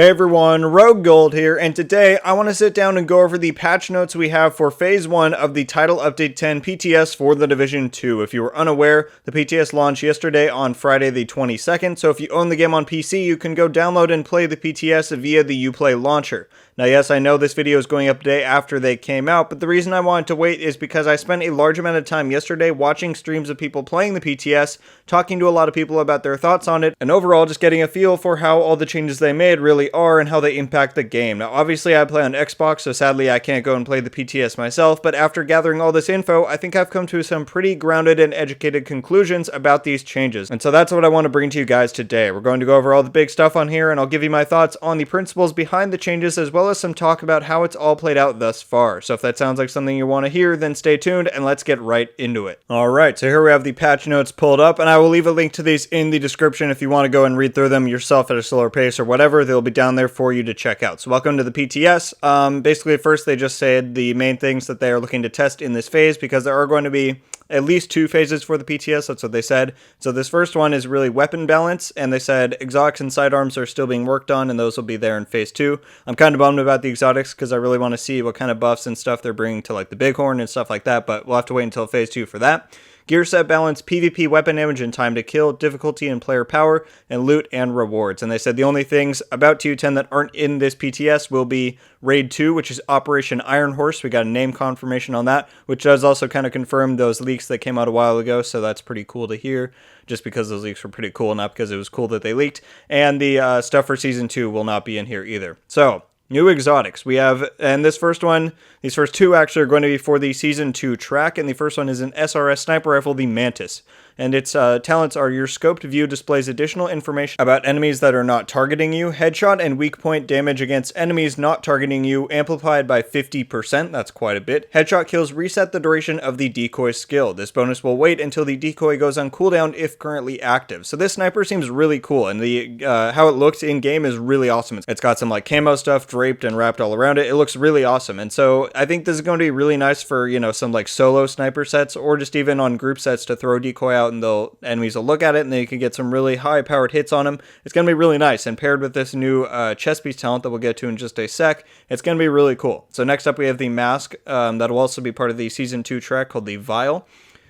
Hey everyone, Rogue Gold here, and today I want to sit down and go over the patch notes we have for Phase 1 of the Title Update 10 PTS for The Division 2. If you were unaware, the PTS launched yesterday on Friday the 22nd, so if you own the game on PC, you can go download and play the PTS via the Uplay launcher. Now yes, I know this video is going up a day after they came out, but the reason I wanted to wait is because I spent a large amount of time yesterday watching streams of people playing the PTS, talking to a lot of people about their thoughts on it, and overall just getting a feel for how all the changes they made really are and how they impact the game. Now obviously I play on Xbox, so sadly I can't go and play the PTS myself, but after gathering all this info, I think I've come to some pretty grounded and educated conclusions about these changes. And so that's what I want to bring to you guys today. We're going to go over all the big stuff on here, and I'll give you my thoughts on the principles behind the changes, as well as some talk about how it's all played out thus far. So if that sounds like something you want to hear, then stay tuned and let's get right into it. Alright, so here we have the patch notes pulled up, and I will leave a link to these in the description if you want to go and read through them yourself at a slower pace or whatever. They'll be down there for you to check out. So welcome to the PTS. Basically at first they just said the main things that they are looking to test in this phase, because there are going to be at least 2 phases for the PTS, that's what they said. So this first one is really weapon balance, and they said exotics and sidearms are still being worked on, and those will be there in phase 2. I'm kind of bummed about the exotics, because I really want to see what kind of buffs and stuff they're bringing to like the bighorn and stuff like that, but we'll have to wait until phase 2 for that. Gear set balance, PvP weapon damage and time to kill, difficulty and player power, and loot and rewards. And they said the only things about TU10 that aren't in this PTS will be Raid 2, which is Operation Iron Horse. We got a name confirmation on that, which does also kind of confirm those leaks that came out a while ago, so that's pretty cool to hear, just because those leaks were pretty cool, not because it was cool that they leaked. And the stuff for Season 2 will not be in here either. So new exotics. We have, and this first one, these first 2 actually are going to be for the Season 2 track, and the first one is an SRS sniper rifle, the Mantis. And its talents are: your scoped view displays additional information about enemies that are not targeting you. Headshot and weak point damage against enemies not targeting you amplified by 50%. That's quite a bit. Headshot kills reset the duration of the decoy skill. This bonus will wait until the decoy goes on cooldown if currently active. So this sniper seems really cool, and the how it looks in game is really awesome. It's got some like camo stuff draped and wrapped all around it. It looks really awesome, and so I think this is going to be really nice for, you know, some like solo sniper sets, or just even on group sets to throw decoy out and the enemies will look at it and then you can get some really high powered hits on them. It's going to be really nice, and paired with this new chest piece talent that we'll get to in just a sec, it's going to be really cool. So next up we have the mask that'll also be part of the Season 2 track, called the Vial.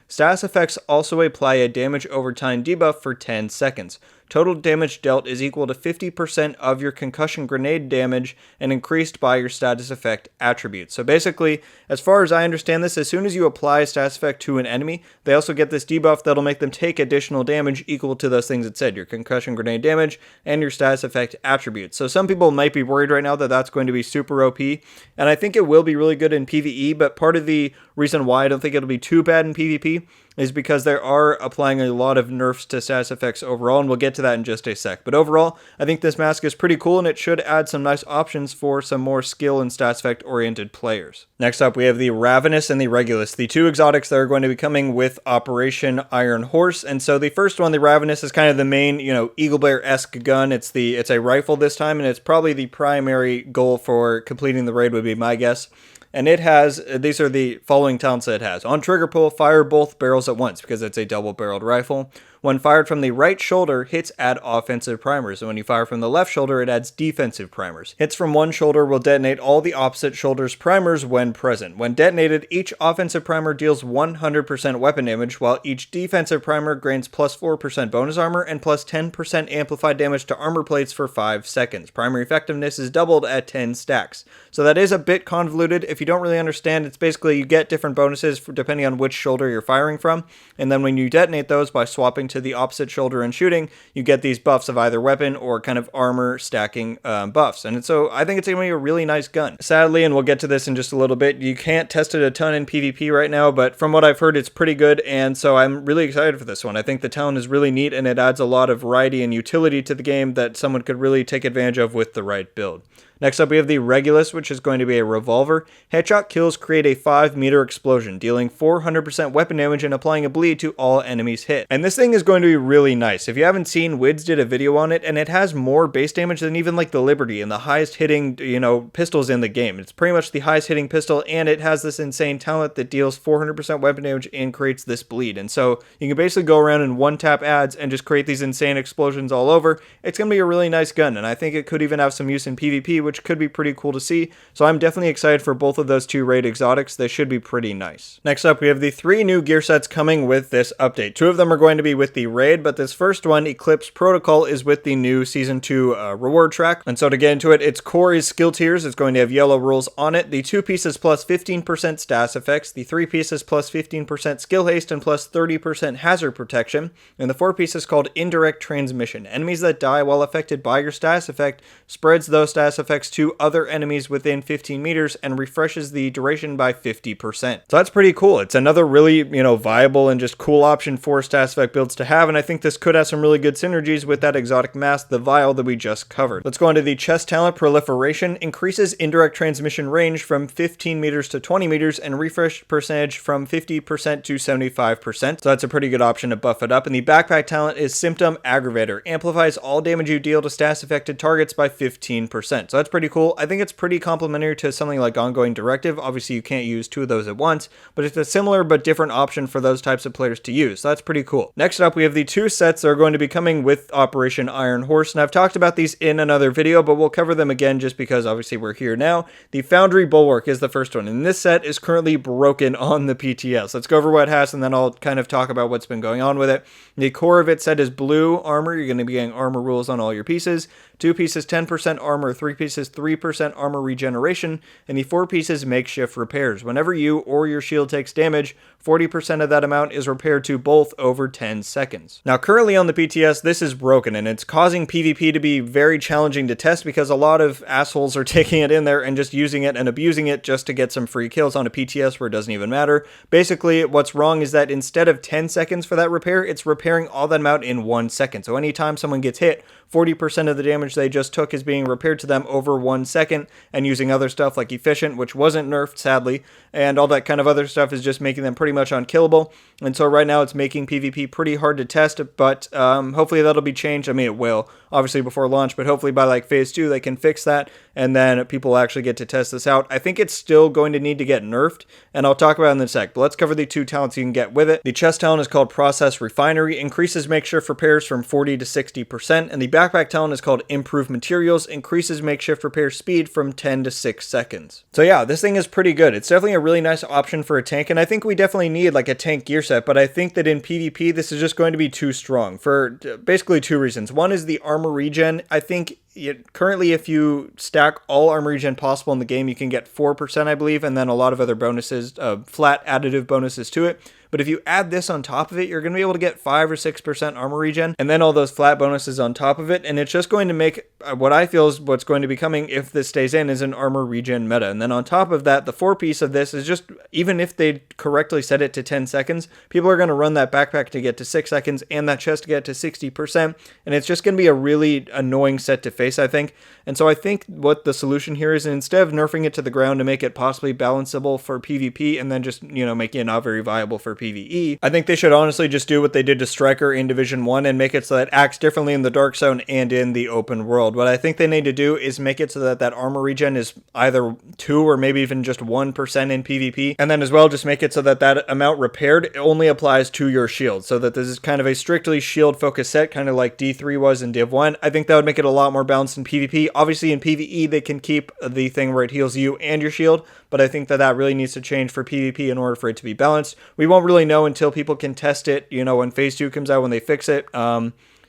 Status effects also apply a damage over time debuff for 10 seconds. Total damage dealt is equal to 50% of your concussion grenade damage and increased by your status effect attribute. So basically, as far as I understand this, as soon as you apply a status effect to an enemy, they also get this debuff that'll make them take additional damage equal to those things it said, your concussion grenade damage and your status effect attribute. So some people might be worried right now that that's going to be super OP, and I think it will be really good in PvE, but part of the reason why I don't think it'll be too bad in PvP is because they are applying a lot of nerfs to status effects overall, and we'll get to that in just a sec. But overall, I think this mask is pretty cool, and it should add some nice options for some more skill and status effect oriented players. Next up, we have the Ravenous and the Regulus, the 2 exotics that are going to be coming with Operation Iron Horse. And so the first one, the Ravenous, is kind of the main, you know, Eagle Bear-esque gun. It's a rifle this time, and it's probably the primary goal for completing the raid, would be my guess. And it has, these are the following talents that it has. On trigger pull, fire both barrels at once, because it's a double-barreled rifle. When fired from the right shoulder, hits add offensive primers, and when you fire from the left shoulder, it adds defensive primers. Hits from one shoulder will detonate all the opposite shoulder's primers when present. When detonated, each offensive primer deals 100% weapon damage, while each defensive primer gains plus 4% bonus armor and plus 10% amplified damage to armor plates for 5 seconds. Primary effectiveness is doubled at 10 stacks. So that is a bit convoluted. If you don't really understand, it's basically you get different bonuses depending on which shoulder you're firing from, and then when you detonate those by swapping to the opposite shoulder and shooting, you get these buffs of either weapon or kind of armor stacking buffs. And so I think it's going to be a really nice gun. Sadly, and we'll get to this in just a little bit, you can't test it a ton in PvP right now, but from what I've heard, it's pretty good, and so I'm really excited for this one. I think the talent is really neat, and it adds a lot of variety and utility to the game that someone could really take advantage of with the right build. Next up, we have the Regulus, which is going to be a revolver. Headshot kills create a 5-meter explosion, dealing 400% weapon damage and applying a bleed to all enemies hit. And this thing is going to be really nice. If you haven't seen, Wids did a video on it, and it has more base damage than even like the Liberty and the highest hitting, pistols in the game. It's pretty much the highest hitting pistol, and it has this insane talent that deals 400% weapon damage and creates this bleed. And so you can basically go around and one-tap ads and just create these insane explosions all over. It's going to be a really nice gun, and I think it could even have some use in PvP, which could be pretty cool to see. So I'm definitely excited for both of those two raid exotics. They should be pretty nice. Next up, we have the 3 new gear sets coming with this update. 2 of them are going to be with the raid, but this first one, Eclipse Protocol, is with the new Season 2 reward track. And so to get into it, its core is skill tiers. It's going to have yellow rules on it. The 2 pieces plus 15% status effects. The 3 pieces plus 15% skill haste and plus 30% hazard protection. And the 4 pieces called indirect transmission. Enemies that die while affected by your status effect spreads those status effects to other enemies within 15 meters and refreshes the duration by 50%. So that's pretty cool. It's another really, viable and just cool option for status effect builds to have, and I think this could have some really good synergies with that exotic mask, the Vial, that we just covered. Let's go into the chest talent Proliferation. Increases indirect transmission range from 15 meters to 20 meters and refresh percentage from 50% to 75%. So that's a pretty good option to buff it up. And the backpack talent is Symptom Aggravator. Amplifies all damage you deal to status affected targets by 15%. So that's pretty cool. I think it's pretty complementary to something like Ongoing Directive. Obviously, you can't use 2 of those at once, but it's a similar but different option for those types of players to use. So that's pretty cool. Next up, we have the 2 sets that are going to be coming with Operation Iron Horse, and I've talked about these in another video, but we'll cover them again just because obviously we're here now. The Foundry Bulwark is the first one, and this set is currently broken on the PTS. Let's go over what it has, and then I'll kind of talk about what's been going on with it. The core of it set is blue armor. You're going to be getting armor rules on all your pieces. 2 pieces 10% armor, 3 pieces 3% armor regeneration, and the 4 pieces makeshift repairs. Whenever you or your shield takes damage, 40% of that amount is repaired to both over 10 seconds. Now currently on the PTS, this is broken, and it's causing PvP to be very challenging to test because a lot of assholes are taking it in there and just using it and abusing it just to get some free kills on a PTS where it doesn't even matter. Basically, what's wrong is that instead of 10 seconds for that repair, it's repairing all that amount in 1 second. So anytime someone gets hit, 40% of the damage they just took is being repaired to them over 1 second, and using other stuff like Efficient, which wasn't nerfed sadly, and all that kind of other stuff is just making them pretty much unkillable. And so right now it's making PvP pretty hard to test, but hopefully that'll be changed. I mean, it will, obviously before launch, but hopefully by like phase 2 they can fix that, and then people actually get to test this out. I think it's still going to need to get nerfed, and I'll talk about it in a sec, but let's cover the 2 talents you can get with it. The chest talent is called Process Refinery, increases makeshift repairs from 40 to 60%, and the backpack talent is called Improved Materials, increases makeshift repair speed from 10 to 6 seconds. So yeah, this thing is pretty good. It's definitely a really nice option for a tank, and I think we definitely need like a tank gear set, but I think that in PvP this is just going to be too strong for basically 2 reasons. One is the armor regen. I think currently if you stack all armor regen possible in the game, you can get 4%, I believe, and then a lot of other bonuses, flat additive bonuses to it. But if you add this on top of it, you're going to be able to get 5 or 6% armor regen, and then all those flat bonuses on top of it, and it's just going to make what I feel is what's going to be coming, if this stays in, is an armor regen meta. And then on top of that, the 4 piece of this is just, even if they correctly set it to 10 seconds, people are going to run that backpack to get to 6 seconds, and that chest to get to 60%, and it's just going to be a really annoying set to face, I think. And so I think what the solution here is, instead of nerfing it to the ground to make it possibly balanceable for PvP, and then just, making it not very viable for PvE, I think they should honestly just do what they did to Striker in Division 1 and make it so that it acts differently in the Dark Zone and in the open world. What I think they need to do is make it so that that armor regen is either 2 or maybe even just 1% in PvP, and then as well just make it so that that amount repaired only applies to your shield, so that this is kind of a strictly shield focused set, kind of like D3 was in Div 1. I think that would make it a lot more balanced in PvP. Obviously in PvE they can keep the thing where it heals you and your shield, but I think that that really needs to change for PvP in order for it to be balanced. We won't really know until people can test it, when phase 2 comes out, when they fix it.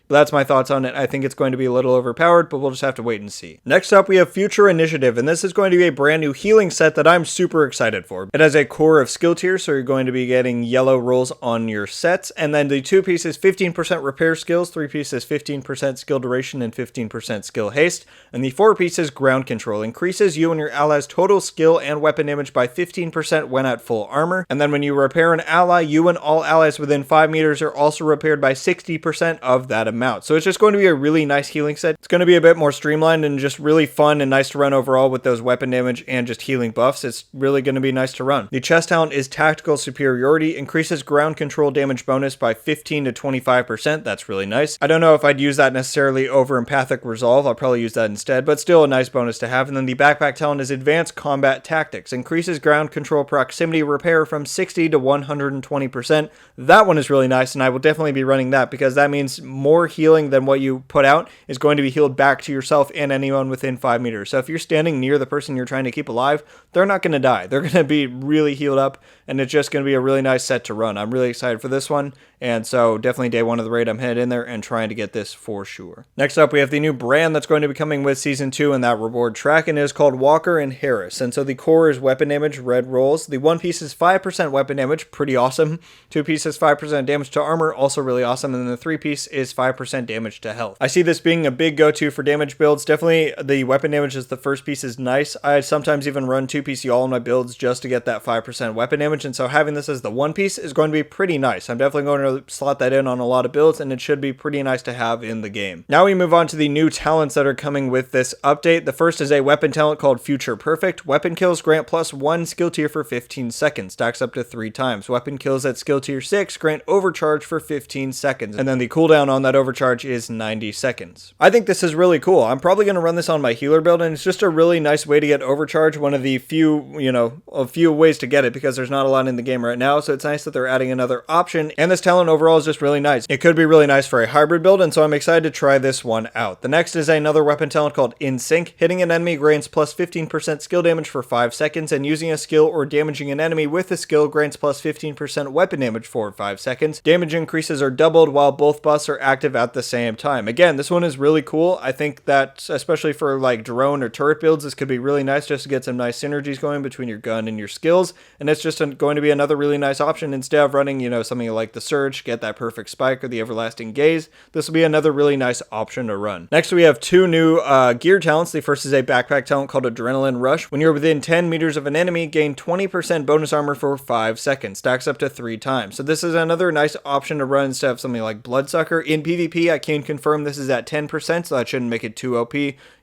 But that's my thoughts on it. I think it's going to be a little overpowered, but we'll just have to wait and see. Next up, we have Future Initiative, and this is going to be a brand new healing set that I'm super excited for. It has a core of skill tiers, so you're going to be getting yellow rolls on your sets, and then the 2 pieces 15% repair skills, 3 pieces 15% skill duration, and 15% skill haste, and the 4 pieces ground control. Increases you and your allies' total skill and weapon damage by 15% when at full armor, and then when you repair an ally, you and all allies within 5 meters are also repaired by 60% of that amount. them out. So it's just going to be a really nice healing set. It's going to be a bit more streamlined and just really fun and nice to run overall with those weapon damage and just healing buffs. It's really going to be nice to run. The chest talent is Tactical Superiority, increases ground control damage bonus by 15 to 25%. That's really nice. I don't know if I'd use that necessarily over Empathic Resolve. I'll probably use that instead, but still a nice bonus to have. And then the backpack talent is Advanced Combat Tactics, increases ground control proximity repair from 60 to 120%. That one is really nice, and I will definitely be running that because that means more healing than what you put out is going to be healed back to yourself and anyone within 5 meters. So if you're standing near the person you're trying to keep alive, they're not going to die. They're going to be really healed up, and it's just going to be a really nice set to run. I'm really excited for this one, and so definitely day one of the raid, I'm headed in there and trying to get this for sure. Next up, we have the new brand that's going to be coming with Season 2 in that reward track, and it is called Walker and Harris. And so the core is weapon damage, red rolls. The one piece is 5% weapon damage, pretty awesome. Two pieces, 5% damage to armor, also really awesome. And then the three piece is 5% damage to health. I see this being a big go-to for damage builds. Definitely the weapon damage as the first piece is nice. I sometimes even run two-piece y'all in my builds just to get that 5% weapon damage, and so having this as the one piece is going to be pretty nice. I'm definitely going to slot that in on a lot of builds, and it should be pretty nice to have in the game. Now we move on to the new talents that are coming with this update. The first is a weapon talent called Future Perfect. Weapon kills grant +1 skill tier for 15 seconds, stacks up to 3 times. Weapon kills at skill tier 6 grant overcharge for 15 seconds, and then the cooldown on that overcharge is 90 seconds. I think this is really cool. I'm probably going to run this on my healer build, and it's just a really nice way to get overcharge. One of the few, a few ways to get it because there's not a lot in the game right now, so it's nice that they're adding another option, and this talent overall is just really nice. It could be really nice for a hybrid build, and so I'm excited to try this one out. The next is another weapon talent called In Sync. Hitting an enemy grants plus 15% skill damage for 5 seconds, and using a skill or damaging an enemy with a skill grants plus 15% weapon damage for 5 seconds. Damage increases are doubled while both buffs are active at the same time. Again, this one is really cool. I think that, especially for like drone or turret builds, this could be really nice just to get some nice synergies going between your gun and your skills, and it's just going to be another really nice option instead of running, something like the Surge, get that perfect spike, or the Everlasting Gaze. This will be another really nice option to run. Next, we have two new gear talents. The first is a backpack talent called Adrenaline Rush. When you're within 10 meters of an enemy, gain 20% bonus armor for 5 seconds, stacks up to 3 times. So this is another nice option to run instead of something like Bloodsucker. In PvP, I can confirm this is at 10%, so that shouldn't make it too OP.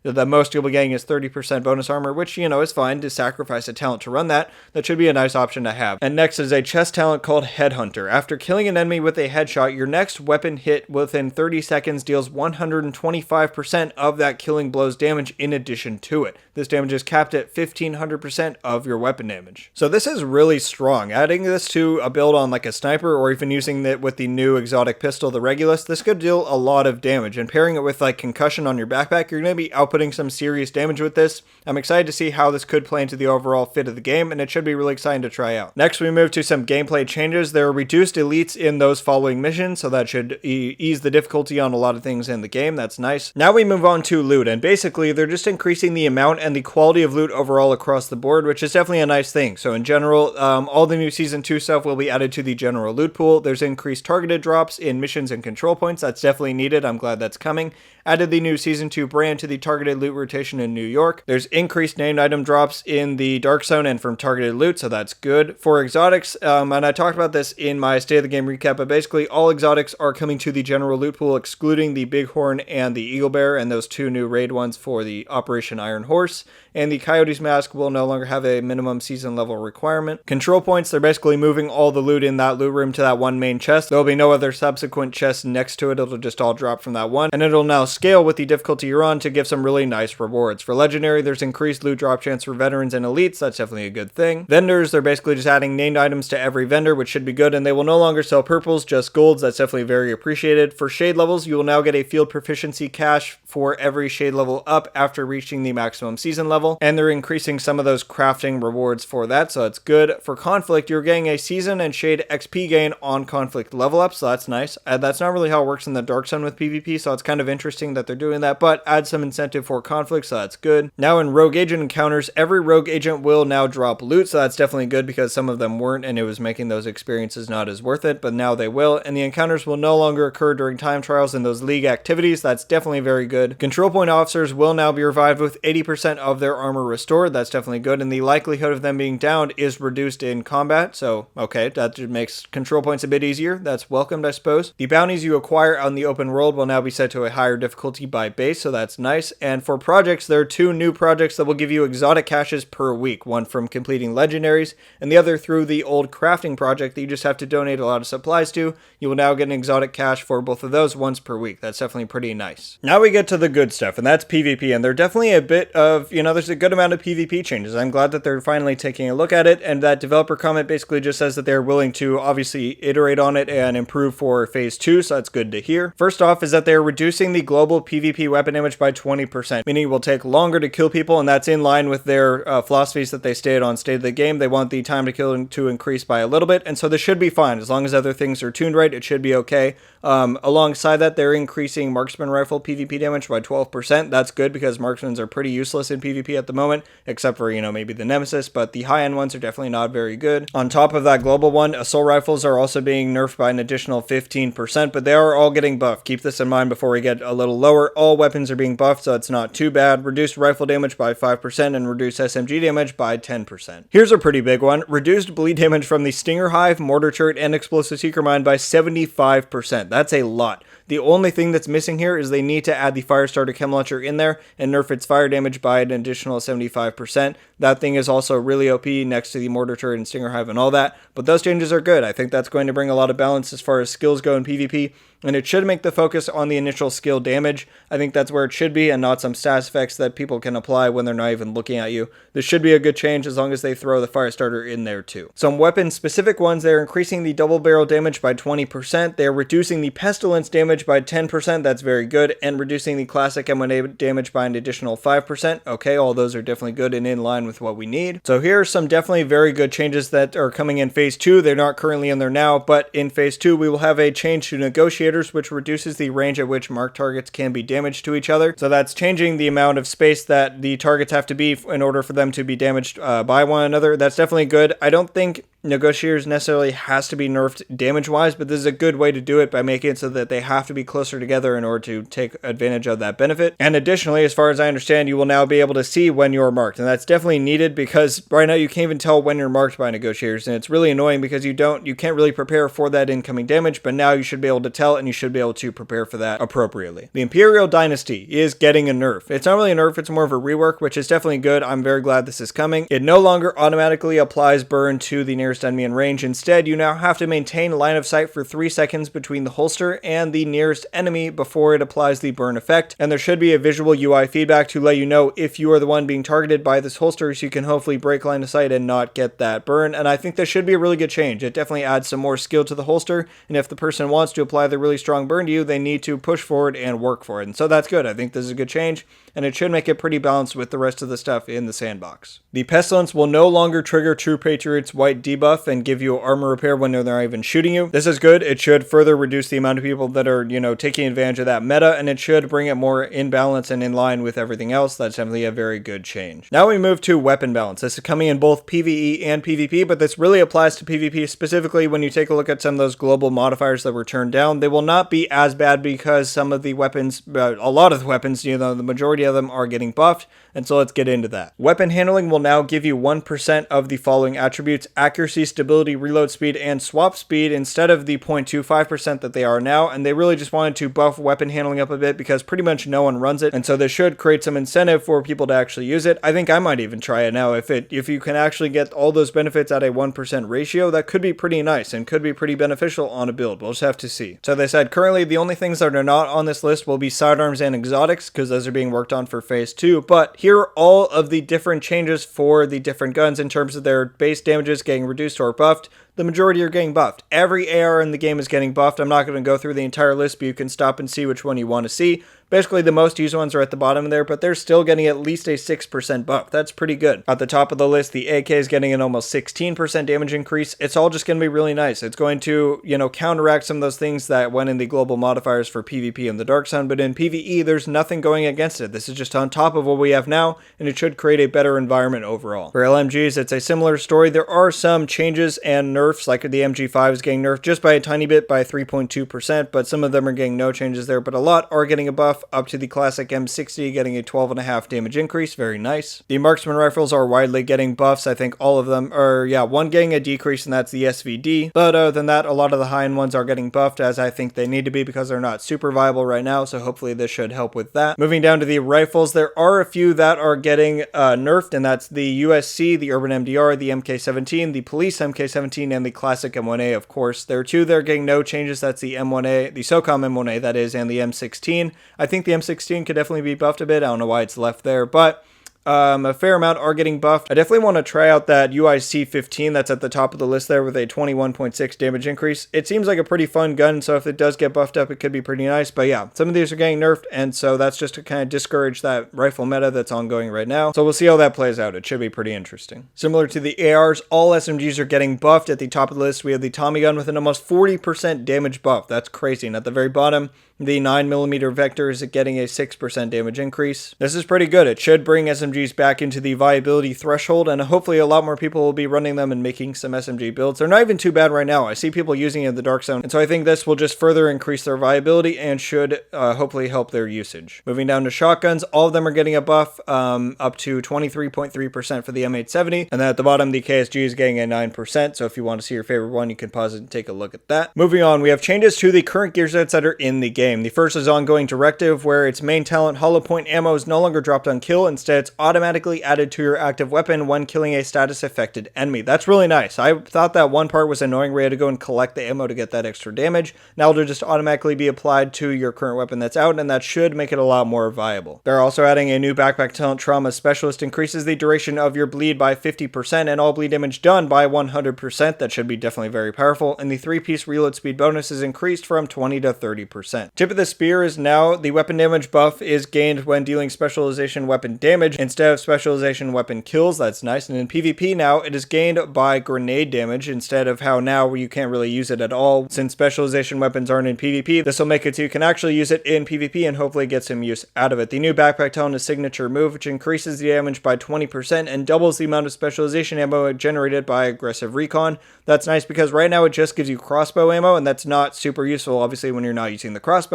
The most you'll be getting is 30% bonus armor, which, is fine to sacrifice a talent to run that. That should be a nice option to have. And next is a chest talent called Headhunter. After killing an enemy with a headshot, your next weapon hit within 30 seconds deals 125% of that killing blow's damage in addition to it. This damage is capped at 1500% of your weapon damage. So this is really strong. Adding this to a build on like a sniper, or even using it with the new exotic pistol, the Regulus, this could deal a lot of damage. And pairing it with like concussion on your backpack, you're going to be outputting some serious damage with this. I'm excited to see how this could play into the overall fit of the game, and it should be really exciting to try out. Next, we move to some gameplay changes. There are reduced elites in those following missions, so that should ease the difficulty on a lot of things in the game. That's nice. Now we move on to loot, and basically they're just increasing the amount and the quality of loot overall across the board, which is definitely a nice thing. So in general, all the new Season 2 stuff will be added to the general loot pool. There's increased targeted drops in missions and control points. That's definitely needed. I'm glad that's coming. Added the new Season 2 brand to the targeted loot rotation in New York. There's increased named item drops in the Dark Zone and from targeted loot, so that's good. For exotics, and I talked about this in my State of the Game recap, but basically all exotics are coming to the general loot pool, excluding the Bighorn and the Eagle Bear, and those two new raid ones for the Operation Iron Horse. And the Coyote's Mask will no longer have a minimum season level requirement. Control points, they're basically moving all the loot in that loot room to that one main chest. There'll be no other subsequent chests next to it. It'll just all drop from that one, and it'll now scale with the difficulty you're on to give some really nice rewards. For Legendary, there's increased loot drop chance for veterans and elites. That's definitely a good thing. Vendors, they're basically just adding named items to every vendor, which should be good, and they will no longer sell purples, just golds. That's definitely very appreciated. For shade levels, you will now get a field proficiency cache for every shade level up after reaching the maximum season level, and they're increasing some of those crafting rewards for that, so that's good. For conflict, you're getting a season and shade XP gain on conflict level up, so that's nice. That's not really how it works in the Dark Zone with PvP, so it's kind of interesting that they're doing that, but add some incentive for conflict, so that's good. Now in rogue agent encounters, every rogue agent will now drop loot, so that's definitely good because some of them weren't, and it was making those experiences not as worth it, but now they will, and the encounters will no longer occur during time trials and those league activities. That's definitely very good. Control point officers will now be revived with 80% of their armor restored. That's definitely good, and the likelihood of them being downed is reduced in combat, so okay, that just makes control points a bit easier. That's welcomed, I suppose. The bounties you acquire fire out in the open world will now be set to a higher difficulty by base, so that's nice. And for projects, there are 2 new projects that will give you exotic caches per week, one from completing legendaries, and the other through the old crafting project that you just have to donate a lot of supplies to. You will now get an exotic cache for both of those once per week. That's definitely pretty nice. Now we get to the good stuff, and that's PvP, and there are definitely a bit of, there's a good amount of PvP changes. I'm glad that they're finally taking a look at it, and that developer comment basically just says that they're willing to obviously iterate on it and improve for phase 2, so that's good to hear. First off is that they're reducing the global PvP weapon damage by 20%, meaning it will take longer to kill people, and that's in line with their philosophies that they stated on State of the Game. They want the time to kill to increase by a little bit, and so this should be fine. As long as other things are tuned right, it should be okay. Alongside that, they're increasing marksman rifle PvP damage by 12%. That's good because marksmans are pretty useless in PvP at the moment, except for, maybe the Nemesis, but the high-end ones are definitely not very good. On top of that global one, assault rifles are also being nerfed by an additional 15%, but they are all getting buffed. Keep this in mind before we get a little lower. All weapons are being buffed, so it's not too bad. Reduced rifle damage by 5% and reduced SMG damage by 10%. Here's a pretty big one. Reduced bleed damage from the Stinger Hive, Mortar Turret, and Explosive Seeker Mine by 75%. That's a lot. The only thing that's missing here is they need to add the Firestarter Chem Launcher in there and nerf its fire damage by an additional 75%. That thing is also really OP next to the Mortar Turret and Stinger Hive and all that, but those changes are good. I think that's going to bring a lot of balance as far as skills go in PvP, and it should make the focus on the initial skill damage. I think that's where it should be, and not some stats effects that people can apply when they're not even looking at you. This should be a good change as long as they throw the Firestarter in there too. Some weapon-specific ones, they're increasing the double barrel damage by 20%. They're reducing the pestilence damage by 10%. That's very good, and reducing the classic M1A damage by an additional 5%. Okay, all those are definitely good and in line with what we need. So here are some definitely very good changes that are coming in phase 2. They're not currently in there now, but in phase 2 we will have a change to negotiators, which reduces the range at which marked targets can be damaged to each other. So that's changing the amount of space that the targets have to be in order for them to be damaged by one another. That's definitely good. I don't think negotiators necessarily has to be nerfed damage wise, but this is a good way to do it by making it so that they have to be closer together in order to take advantage of that benefit. And additionally, as far as I understand, you will now be able to see when you're marked, and that's definitely needed because right now you can't even tell when you're marked by negotiators, and it's really annoying because you can't really prepare for that incoming damage, but now you should be able to tell, and you should be able to prepare for that appropriately. The Imperial Dynasty is getting a nerf. It's not really a nerf, it's more of a rework, which is definitely good. I'm very glad this is coming. It no longer automatically applies burn to the nearest enemy in range. Instead, you now have to maintain line of sight for 3 seconds between the holster and the nearest enemy before it applies the burn effect, and there should be a visual UI feedback to let you know if you are the one being targeted by this holster, so you can hopefully break line of sight and not get that burn. And I think this should be a really good change. It definitely adds some more skill to the holster, and if the person wants to apply the really strong burn to you, they need to push forward and work for it, and so that's good. I think this is a good change, and it should make it pretty balanced with the rest of the stuff in the sandbox. The Pestilence will no longer trigger True Patriot's white debuff and give you armor repair when they're not even shooting you. This is good. It should further reduce the amount of people that are, taking advantage of that meta, and it should bring it more in balance and in line with everything else. That's definitely a very good change. Now we move to weapon balance. This is coming in both PvE and PvP, but this really applies to PvP specifically. When you take a look at some of those global modifiers that were turned down, they will not be as bad because some of the weapons, a lot of the weapons, the majority of them are getting buffed, and so let's get into that. Weapon handling will now give you 1% of the following attributes: accuracy, stability, reload speed, and swap speed, instead of the 0.25% that they are now, and they really just wanted to buff weapon handling up a bit because pretty much no one runs it, and so this should create some incentive for people to actually use it. I think I might even try it now. If you can actually get all those benefits at a 1% ratio, that could be pretty nice and could be pretty beneficial on a build. We'll just have to see. So they said currently the only things that are not on this list will be sidearms and exotics, because those are being worked on for phase 2, but here are all of the different changes for the different guns in terms of their base damages getting reduced or buffed. The majority are getting buffed. Every AR in the game is getting buffed. I'm not going to go through the entire list, but you can stop and see which one you want to see. Basically, the most used ones are at the bottom there, but they're still getting at least a 6% buff. That's pretty good. At the top of the list, the AK is getting an almost 16% damage increase. It's all just going to be really nice. It's going to, counteract some of those things that went in the global modifiers for PvP and the Dark Sun, but in PvE, there's nothing going against it. This is just on top of what we have now, and it should create a better environment overall. For LMGs, it's a similar story. There are some changes and nerfs nerfs, like the MG5 is getting nerfed just by a tiny bit, by 3.2%, but some of them are getting no changes there, but a lot are getting a buff, up to the classic M60 getting a 12.5 damage increase, very nice. The marksman rifles are widely getting buffs. I think all of them are, one getting a decrease, and that's the SVD, but other than that, a lot of the high-end ones are getting buffed, as I think they need to be, because they're not super viable right now, so hopefully this should help with that. Moving down to the rifles, there are a few that are getting nerfed, and that's the USC, the Urban MDR, the MK17, the Police MK17, and the Classic M1A, of course. There are two that are getting no changes. That's the M1A, the SOCOM M1A, that is, and the M16. I think the M16 could definitely be buffed a bit. I don't know why it's left there, but a fair amount are getting buffed. I definitely want to try out that UIC-15 that's at the top of the list there with a 21.6 damage increase. It seems like a pretty fun gun, so if it does get buffed up, it could be pretty nice. But yeah, some of these are getting nerfed, and so that's just to kind of discourage that rifle meta that's ongoing right now. So we'll see how that plays out. It should be pretty interesting. Similar to the ARs, all SMGs are getting buffed. At the top of the list, we have the Tommy gun with an almost 40% damage buff. That's crazy. And at the very bottom, the 9mm Vector is getting a 6% damage increase. This is pretty good. It should bring SMGs back into the viability threshold, and hopefully a lot more people will be running them and making some SMG builds. They're not even too bad right now. I see people using it in the Dark Zone, and so I think this will just further increase their viability and should hopefully help their usage. Moving down to shotguns, all of them are getting a buff, up to 23.3% for the M870, and then at the bottom, the KSG is getting a 9%, so if you want to see your favorite one, you can pause it and take a look at that. Moving on, we have changes to the current gear sets that are in the game. The first is ongoing directive, where its main talent, hollow point ammo, is no longer dropped on kill. Instead, it's automatically added to your active weapon when killing a status affected enemy. That's really nice. I thought that one part was annoying where you had to go and collect the ammo to get that extra damage. Now it'll just automatically be applied to your current weapon that's out, and that should make it a lot more viable. They're also adding a new backpack talent, Trauma Specialist, increases the duration of your bleed by 50% and all bleed damage done by 100%. That should be definitely very powerful. And the 3-piece reload speed bonus is increased from 20 to 30%. Tip of the spear is now the weapon damage buff is gained when dealing specialization weapon damage instead of specialization weapon kills. That's nice. And in PvP now, it is gained by grenade damage instead of how now you can't really use it at all. Since specialization weapons aren't in PvP, this will make it so you can actually use it in PvP and hopefully get some use out of it. The new backpack talent is Signature Move, which increases the damage by 20% and doubles the amount of specialization ammo generated by aggressive recon. That's nice because right now it just gives you crossbow ammo, and that's not super useful, obviously, when you're not using the crossbow.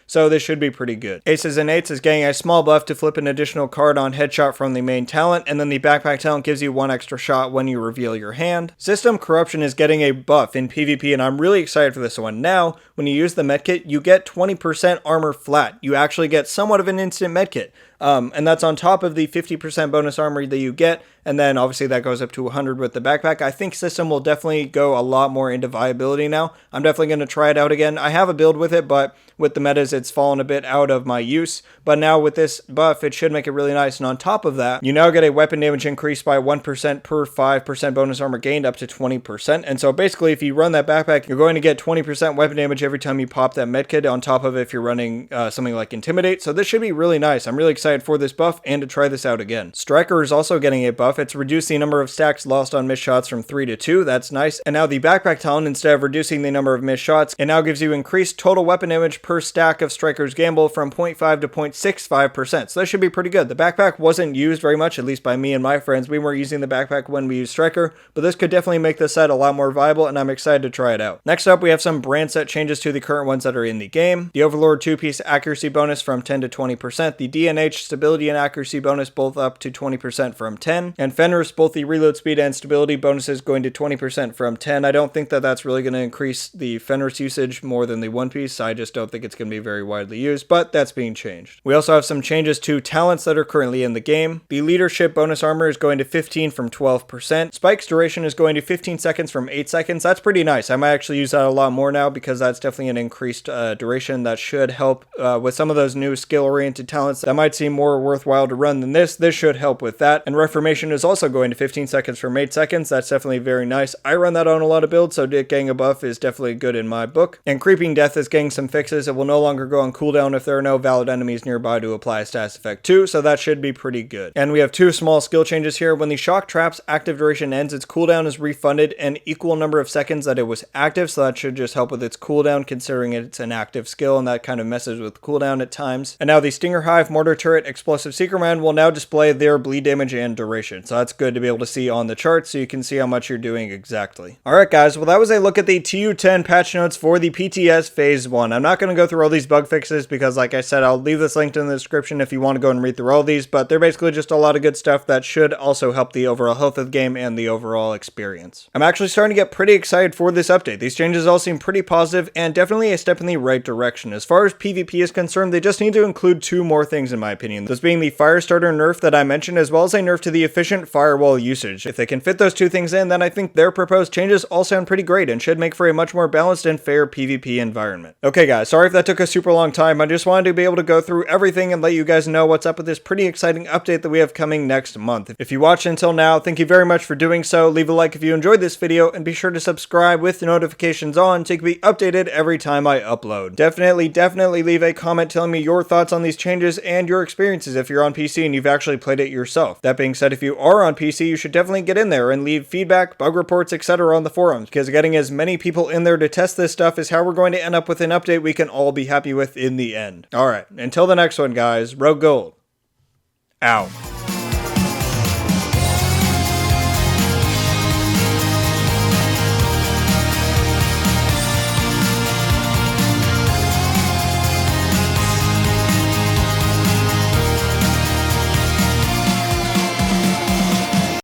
So this should be pretty good. Aces and Eights is getting a small buff to flip an additional card on headshot from the main talent, and then the backpack talent gives you one extra shot when you reveal your hand. System Corruption is getting a buff in PvP, and I'm really excited for this one. Now, when you use the medkit, you get 20% armor flat. You actually get somewhat of an instant medkit. And that's on top of the 50% bonus armor that you get, and then obviously that goes up to 100 with the backpack. I think System will definitely go a lot more into viability now. I'm definitely going to try it out again. I have a build with it, but with the metas, it's fallen a bit out of my use. But now with this buff, it should make it really nice. And on top of that, you now get a weapon damage increase by 1% per 5% bonus armor gained up to 20%. And so basically, if you run that backpack, you're going to get 20% weapon damage every time you pop that medkit, on top of if you're running something like Intimidate. So this should be really nice. I'm really excited for this buff and to try this out again. Striker is also getting a buff. It's reduced the number of stacks lost on missed shots from 3 to 2. That's nice. And now the backpack talent, instead of reducing the number of missed shots, it now gives you increased total weapon damage per stack of Striker's Gamble from 0.5 to 0.65%. So that should be pretty good. The backpack wasn't used very much, at least by me and my friends. We weren't using the backpack when we used Striker, but this could definitely make the set a lot more viable, and I'm excited to try it out. Next up, we have some brand set changes to the current ones that are in the game. The Overlord 2-piece accuracy bonus from 10 to 20%. The DNH stability and accuracy bonus both up to 20% from 10. And Fenris, both the reload speed and stability bonuses going to 20% from 10. I don't think that that's really going to increase the Fenris usage more than the one piece. I just don't think it's going to be very widely used, but that's being changed. We also have some changes to talents that are currently in the game. The leadership bonus armor is going to 15 from 12%. Spike's duration is going to 15 seconds from 8 seconds. That's pretty nice. I might actually use that a lot more now because that's definitely an increased duration that should help with some of those new skill-oriented talents that might seem more worthwhile to run than this. This should help with that. And Reformation is also going to 15 seconds from 8 seconds. That's definitely very nice. I run that on a lot of builds, so getting a buff is definitely good in my book. And Creeping Death is getting some fixes. It will no longer go on cooldown if there are no valid enemies nearby to apply a status effect to, so that should be pretty good. And we have two small skill changes here. When the Shock Trap's active duration ends, its cooldown is refunded an equal number of seconds that it was active, so that should just help with its cooldown considering it's an active skill, and that kind of messes with cooldown at times. And now the Stinger Hive, Mortar Turret, Explosive Seeker Man will now display their bleed damage and duration. mention. So that's good to be able to see on the chart so you can see how much you're doing exactly. Alright guys, well that was a look at the TU10 patch notes for the PTS Phase 1. I'm not going to go through all these bug fixes because like I said, I'll leave this linked in the description if you want to go and read through all these, but they're basically just a lot of good stuff that should also help the overall health of the game and the overall experience. I'm actually starting to get pretty excited for this update. These changes all seem pretty positive and definitely a step in the right direction. As far as PvP is concerned, they just need to include two more things in my opinion, those being the Firestarter nerf that I mentioned as well as a nerf to the efficient firewall usage. If they can fit those two things in, then I think their proposed changes all sound pretty great and should make for a much more balanced and fair PvP environment. Okay guys, sorry if that took a super long time. I just wanted to be able to go through everything and let you guys know what's up with this pretty exciting update that we have coming next month. If you watched until now, thank you very much for doing so. Leave a like if you enjoyed this video and be sure to subscribe with the notifications on so you can be updated every time I upload. Definitely leave a comment telling me your thoughts on these changes and your experiences if you're on PC and you've actually played it yourself. That being said, if you are on PC, you should definitely get in there and leave feedback, bug reports, etc. on the forums, because getting as many people in there to test this stuff is how we're going to end up with an update we can all be happy with in the end. Alright, until the next one guys, Rogue Gold. Out.